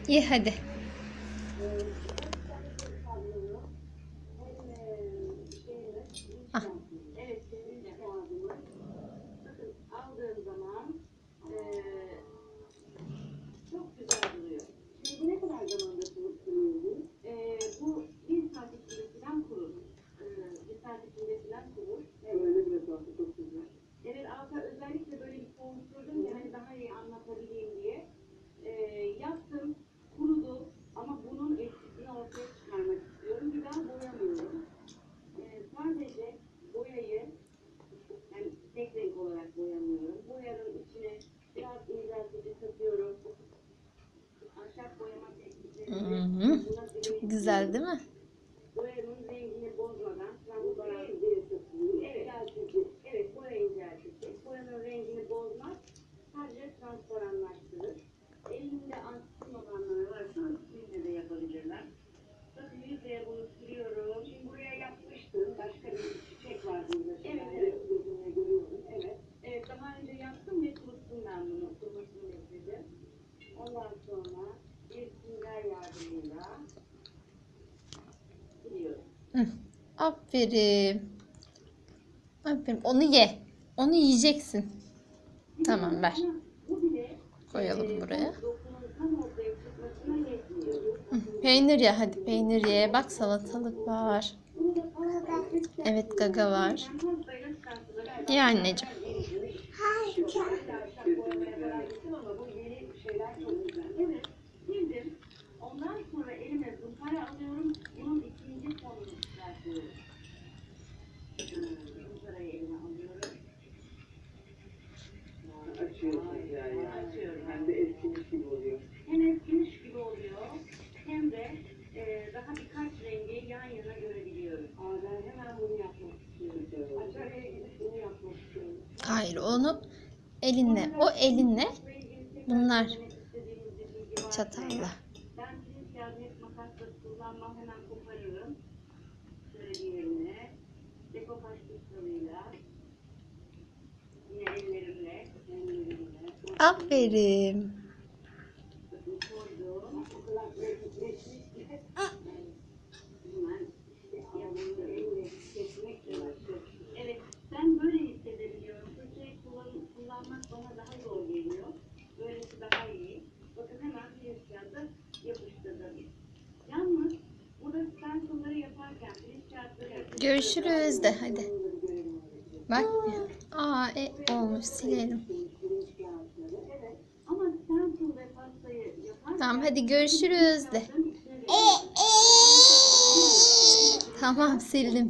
İyi hadi. Ah. Evet, kesinlikle kağıdımı. Bakın aldığım zaman çok güzel duruyor. Şimdi bu ne kadar zamanda kuruyor? Bu bir saat içinde falan kurur. Bir saat içinde falan kurur. Evet. Öyle bile saati çok güzel. Evet, alta özellikle böyle bir kovuşturdum ki hani daha iyi anlatabileyim diye. Yaptım, kurudu ama bunun etkisini ortaya çıkarmak istiyorum. Bir daha boyamıyorum. Sadece boyayı yani tek renk olarak boyamıyorum. Boyanın içine biraz inceltici katıyorum. Ahşap boyama teknikleri. Çok güzel değil mi? Boyanın rengini bozmadan transparan. Evet, boya inceltici. Boyanın rengini bozmaz. Sadece transparanlaştırır. Elinde antisin olanları varsa antisinle de yapabilirler. Bakın yüzeye bunu sürüyorum. Şimdi buraya yapmıştım. Başka bir çiçek var burada. Evet, evet. Gözümle görüyorum. Evet. Evet, daha önce yaptım ve kuruttum ben bunu. Kurumasını bekledim. Ondan sonra bir sünger yardımıyla siliyorum. Aferin. Aferin. Onu ye. Onu yiyeceksin. Tamam ver. Koyalım buraya. Peynir ye hadi, peynir ye. Bak salatalık var. Evet, gaga var. Ye anneciğim. Ondan sonra elime zımpara alıyorum. Bunun ikinci sonunu çıkartıyorum. Zımparayı elime alıyorum. Açıyorsunuz yani. Açıyorum. Hem de eskimiş gibi oluyor. Hem eskimiş gibi oluyor. Hem de daha birkaç rengi yan yana görebiliyoruz. Ben hemen bunu yapmak istiyorum. Aşağıya gidip bunu yapmak istiyorum. Hayır, onu elinle, o elinle, bunlar çatalla. Ben pirinç yağını makasla kullanmam, hemen koparırım. Şöyle diğerine. Dekopaj kısmıyla. Yine ellerimle. Aferin. Koydum. Evet, ben böyle hissedebiliyorum. Fırçayı kullanmak bana daha zor geliyor. Böylesi daha iyi. Bakın hemen pirinç kağıdı yapıştırdım. Yalnız burada stencil'ları yaparken pirinç kağıtları yapıştırdım. Görüşürüz de hadi. Bak. Olmuş, silelim. Ama stencil ve pastayı yaparken Tamam hadi görüşürüz de. Tamam, sildim.